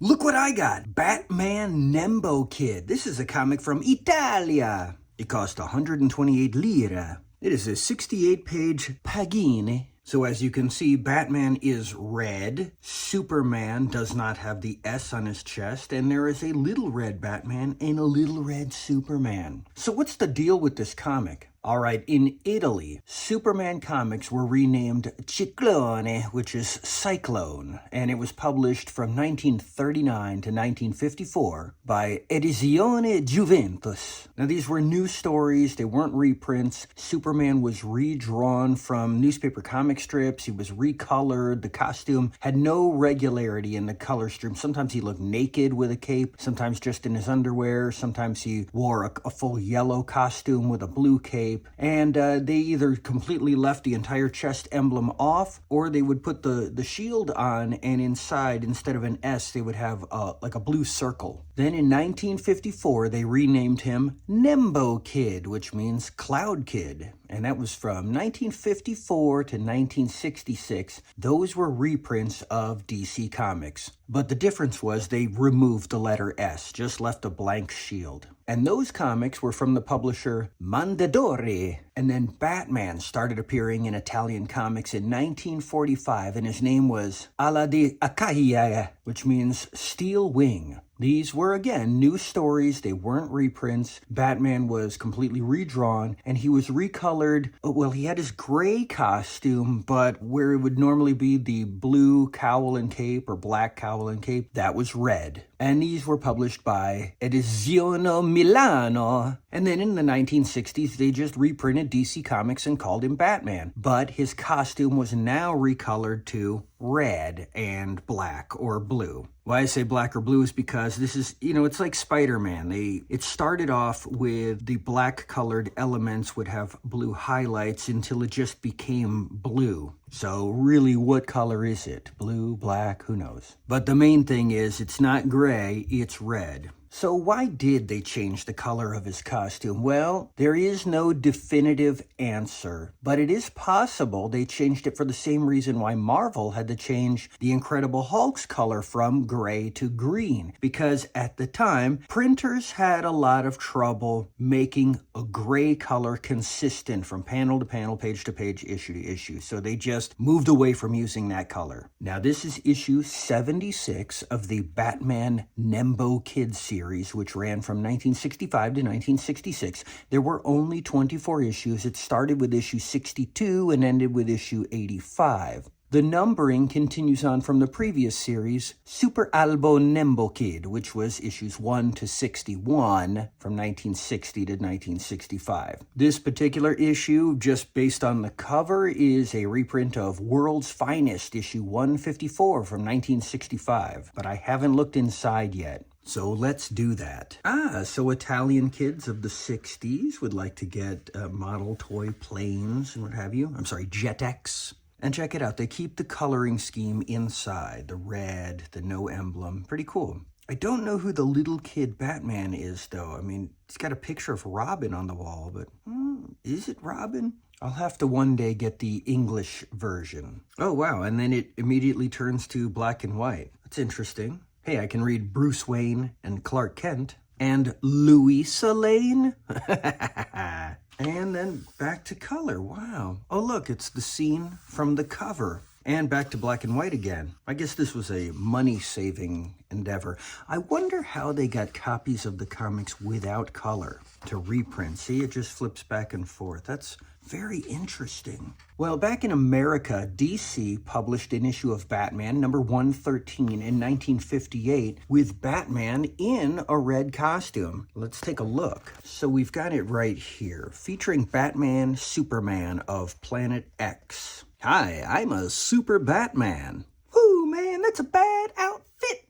Look what I got! Batman Nembo Kid. This is a comic from Italia. It cost 128 lira. It is a 68-page pagine. So as you can see, Batman is red. Superman does not have the S on his chest. And there is a little red Batman and a little red Superman. So what's the deal with this comic? All right, in Italy, Superman comics were renamed Ciclone, which is Cyclone, and it was published from 1939 to 1954 by Edizione Juventus. Now, these were new stories. They weren't reprints. Superman was redrawn from newspaper comic strips. He was recolored. The costume had no regularity in the color stream. Sometimes he looked naked with a cape, sometimes just in his underwear. Sometimes he wore a full yellow costume with a blue cape. And they either completely left the entire chest emblem off, or they would put the shield on, and inside, instead of an S, they would have like a blue circle. Then in 1954, they renamed him Nembo Kid, which means Cloud Kid. And that was from 1954 to 1966. Those were reprints of DC Comics. But the difference was they removed the letter S, just left a blank shield. And those comics were from the publisher Mondadori. And then Batman started appearing in Italian comics in 1945, and his name was Ala di Accaia, which means Steel Wing. These were, again, new stories. They weren't reprints. Batman was completely redrawn, and he was recolored. Well, he had his gray costume, but where it would normally be the blue cowl and cape or black cowl and cape, that was red. And these were published by Edizione Milano. And then in the 1960s, they just reprinted DC Comics and called him Batman. But his costume was now recolored to red and black or blue. Why I say black or blue is because this is, it's like Spider-Man. It started off with the black colored elements would have blue highlights until it just became blue. So really, what color is it? Blue, black, who knows? But the main thing is it's not gray, it's red. So why did they change the color of his costume? Well, there is no definitive answer, but it is possible they changed it for the same reason why Marvel had to change the Incredible Hulk's color from gray to green, because at the time, printers had a lot of trouble making a gray color consistent from panel to panel, page to page, issue to issue. So they just moved away from using that color. Now, this is issue 76 of the Batman Nembo Kid series, which ran from 1965 to 1966. There were only 24 issues. It started with issue 62 and ended with issue 85. The numbering continues on from the previous series, Super Albo Nembo Kid, which was issues 1 to 61 from 1960 to 1965. This particular issue, just based on the cover, is a reprint of World's Finest, issue 154 from 1965, but I haven't looked inside yet. So let's do that. So Italian kids of the 60s would like to get model toy planes and what have you. Jetex. And check it out, they keep the coloring scheme inside, the red, the no emblem, pretty cool. I don't know who the little kid Batman is, though. I mean, it's got a picture of Robin on the wall, but is it Robin? I'll have to one day get the English version. Oh, wow, and then it immediately turns to black and white. That's interesting. Hey, I can read Bruce Wayne and Clark Kent and Louisa Lane. And then back to color. Wow. Oh, look, it's the scene from the cover. And back to black and white again. I guess this was a money-saving endeavor. I wonder how they got copies of the comics without color to reprint. See, it just flips back and forth. That's very interesting. Well, back in America, DC published an issue of Batman, number 113, in 1958, with Batman in a red costume. Let's take a look. So we've got it right here, featuring Batman Superman of Planet X. Hi, I'm a super Batman. Whoo, man, that's a bad outfit.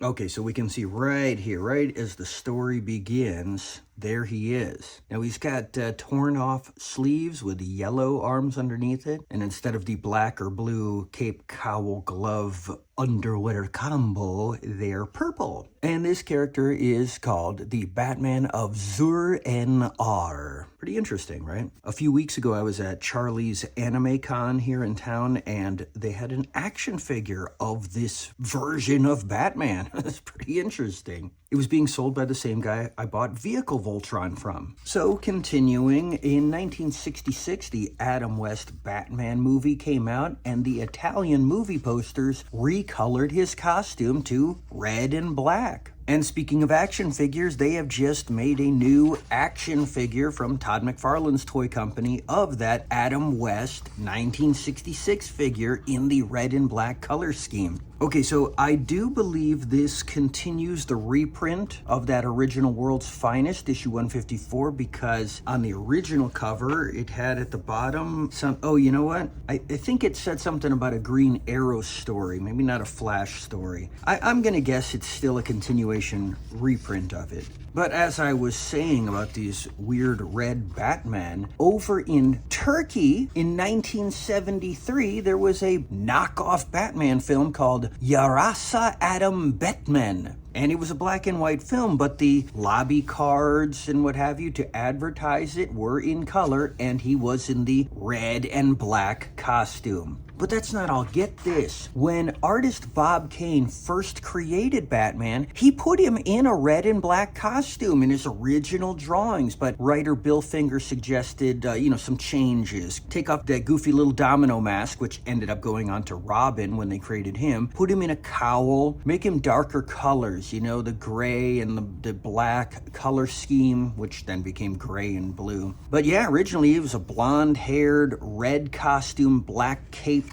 Okay, so we can see right here, right as the story begins, there he is. Now he's got torn off sleeves with yellow arms underneath it, and instead of the black or blue cape, cowl, glove, underwear combo, they're purple. And this character is called the Batman of Zur-En-Ar. Pretty interesting, right? A few weeks ago, I was at Charlie's Anime Con here in town, and they had an action figure of this version of Batman. It's pretty interesting. It was being sold by the same guy I bought Vehicle Voltron from. So, continuing, in 1966, the Adam West Batman movie came out, and the Italian movie posters recolored his costume to red and black. And speaking of action figures, they have just made a new action figure from Todd McFarlane's toy company of that Adam West 1966 figure in the red and black color scheme. Okay, so I do believe this continues the reprint of that original World's Finest, issue 154, because on the original cover, it had at the bottom oh, you know what? I think it said something about a Green Arrow story, maybe not a Flash story. I'm gonna guess it's still a continuation reprint of it. But as I was saying about these weird red Batman, over in Turkey in 1973, there was a knockoff Batman film called Yarasa Adam Batman. And it was a black and white film, but the lobby cards and what have you to advertise it were in color, and he was in the red and black costume. But that's not all. Get this. When artist Bob Kane first created Batman, he put him in a red and black costume in his original drawings. But writer Bill Finger suggested, some changes. Take off that goofy little domino mask, which ended up going on to Robin when they created him. Put him in a cowl. Make him darker colors, the gray and the black color scheme, which then became gray and blue. But yeah, originally he was a blonde-haired, red costume, black cape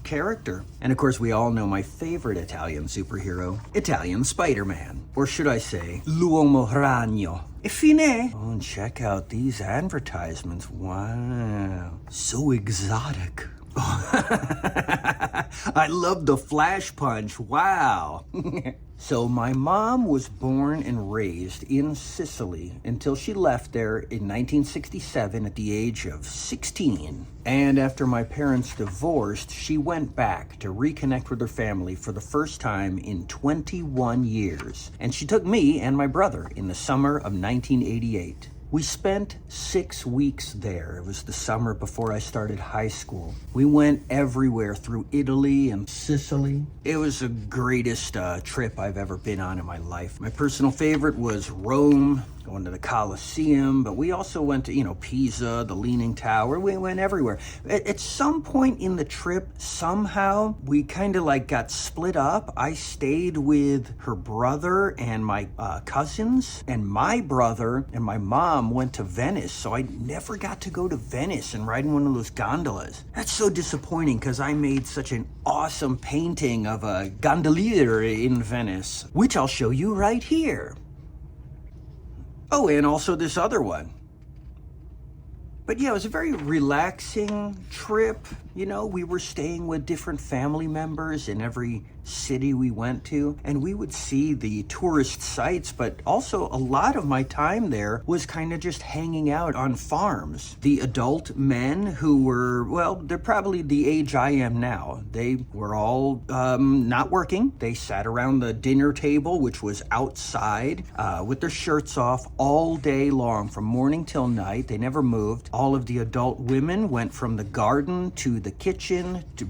character. And of course, we all know my favorite Italian superhero, Italian Spider-Man. Or should I say, L'Uomo Ragno. E fine. Oh, and check out these advertisements. Wow. So exotic. I love the flash punch. Wow. So my mom was born and raised in Sicily until she left there in 1967 at the age of 16. And after my parents divorced, she went back to reconnect with her family for the first time in 21 years. And she took me and my brother in the summer of 1988. We spent 6 weeks there. It was the summer before I started high school. We went everywhere through Italy and Sicily. It was the greatest trip I've ever been on in my life. My personal favorite was Rome, going to the Colosseum, but we also went to, Pisa, the Leaning Tower. We went everywhere. At some point in the trip, somehow, we kind of got split up. I stayed with her brother and my cousins, and my brother and my mom went to Venice, so I never got to go to Venice and ride in one of those gondolas. That's so disappointing because I made such an awesome painting of a gondolier in Venice, which I'll show you right here. Oh, and also this other one. But yeah, it was a very relaxing trip. We were staying with different family members in every city we went to, and we would see the tourist sites, but also a lot of my time there was kind of just hanging out on farms. The adult men who were, they're probably the age I am now. They were all not working. They sat around the dinner table, which was outside, with their shirts off all day long, from morning till night. They never moved. All of the adult women went from the garden to the kitchen to,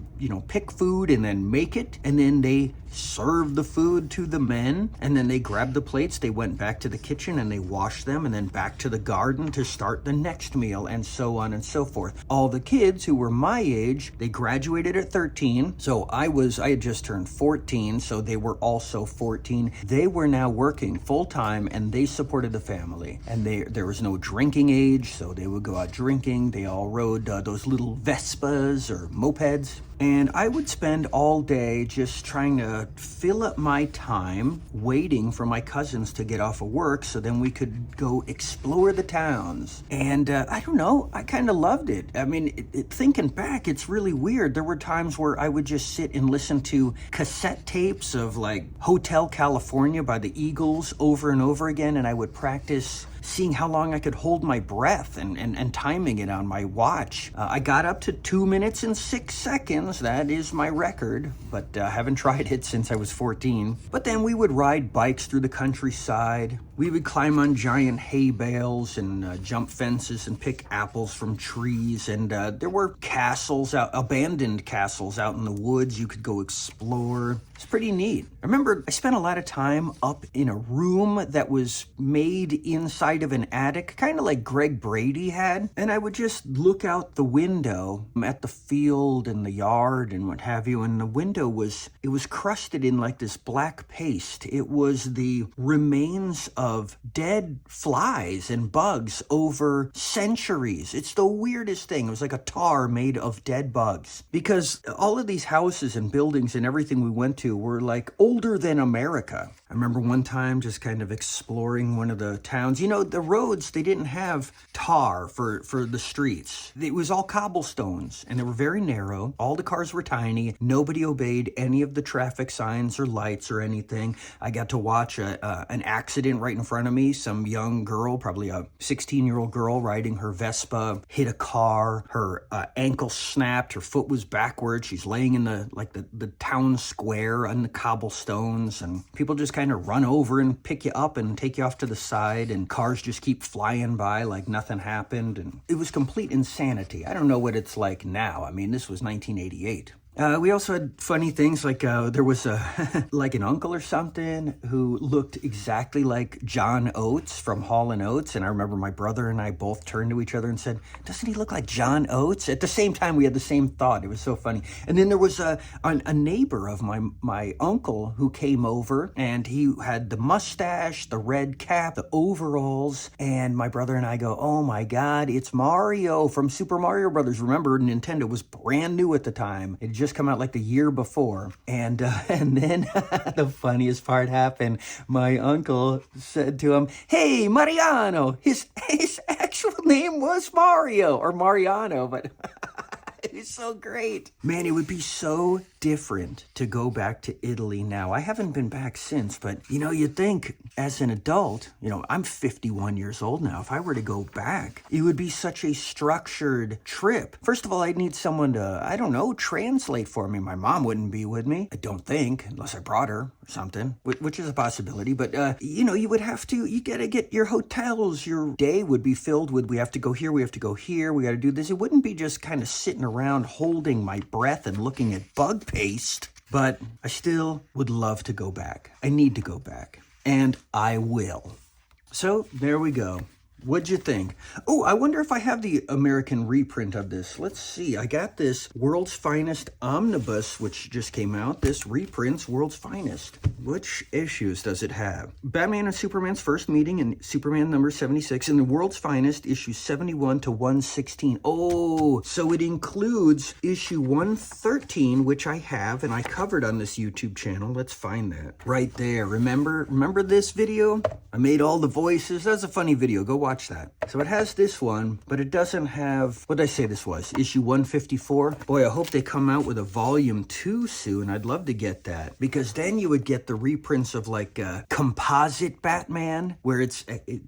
pick food and then make it. And then they served the food to the men, and then they grabbed the plates, they went back to the kitchen and they washed them, and then back to the garden to start the next meal, and so on and so forth. All the kids who were my age, they graduated at 13, so I had just turned 14, so they were also 14. They were now working full-time, and they supported the family, and there was no drinking age, so they would go out drinking. They all rode those little Vespas or mopeds. And I would spend all day just trying to fill up my time waiting for my cousins to get off of work so then we could go explore the towns. And I don't know, I kind of loved it. I mean, thinking back, it's really weird. There were times where I would just sit and listen to cassette tapes of Hotel California by the Eagles over and over again, and I would practice seeing how long I could hold my breath and timing it on my watch. I got up to 2 minutes and 6 seconds. That is my record, but I haven't tried it since I was 14. But then we would ride bikes through the countryside. We would climb on giant hay bales and jump fences and pick apples from trees. And there were castles, abandoned castles out in the woods you could go explore. It's pretty neat. I remember I spent a lot of time up in a room that was made inside of an attic, kind of like Greg Brady had. And I would just look out the window at the field and the yard and what have you. And the window was crusted in like this black paste. It was the remains of dead flies and bugs over centuries. It's the weirdest thing. It was like a tar made of dead bugs. Because all of these houses and buildings and everything we went to were like older than America. I remember one time just kind of exploring one of the towns. You know, the roads, they didn't have tar for the streets. It was all cobblestones, and they were very narrow. All the cars were tiny. Nobody obeyed any of the traffic signs or lights or anything. I got to watch an accident right in front of me. Some young girl, probably a 16-year-old girl riding her Vespa, hit a car. Her ankle snapped. Her foot was backwards. She's laying in the town square on the cobblestones, and people just kind of run over and pick you up and take you off to the side, and cars just keep flying by like nothing happened. And it was complete insanity. I don't know what it's like now. I mean, this was 1988. We also had funny things like there was like an uncle or something who looked exactly like John Oates from Hall & Oates. And I remember my brother and I both turned to each other and said, doesn't he look like John Oates? At the same time, we had the same thought. It was so funny. And then there was a neighbor of my uncle who came over, and he had the mustache, the red cap, the overalls. And my brother and I go, oh my God, it's Mario from Super Mario Brothers. Remember, Nintendo was brand new at the time. It just come out like the year before. And then the funniest part happened. My uncle said to him, hey, Mariano. His actual name was Mario or Mariano, but it was so great. Man, it would be so different to go back to Italy now. I haven't been back since, but you'd think as an adult, I'm 51 years old now. If I were to go back, it would be such a structured trip. First of all, I'd need someone to, I don't know, translate for me. My mom wouldn't be with me, I don't think, unless I brought her or something, which is a possibility. But, you would have to, you got to get your hotels. Your day would be filled with, we have to go here, we have to go here, we got to do this. It wouldn't be just kind of sitting around holding my breath and looking at bug paste. But I still would love to go back. I need to go back. And I will. So there we go. What'd you think? Oh, I wonder if I have the American reprint of this. Let's see. I got this World's Finest Omnibus, which just came out. This reprints World's Finest. Which issues does it have? Batman and Superman's first meeting in Superman number 76, and the World's Finest issues 71 to 116. Oh, so it includes issue 113, which I have, and I covered on this YouTube channel. Let's find that. Right there. Remember this video? I made all the voices. That was a funny video. Go watch that. So it has this one, but it doesn't have, what did I say this was? Issue 154? Boy, I hope they come out with a volume 2 soon. I'd love to get that, because then you would get the reprints of like composite Batman, where it's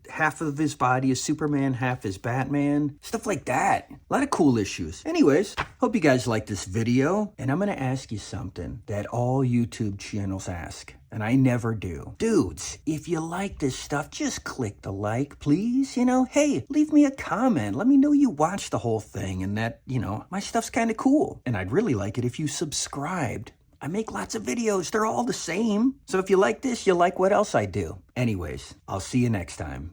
half of his body is Superman, half is Batman. Stuff like that. A lot of cool issues. Anyways, hope you guys like this video, and I'm going to ask you something that all YouTube channels ask, and I never do. Dudes, if you like this stuff, just click the like, please. Hey, leave me a comment. Let me know you watched the whole thing and that, my stuff's kind of cool. And I'd really like it if you subscribed. I make lots of videos. They're all the same. So if you like this, you like what else I do. Anyways, I'll see you next time.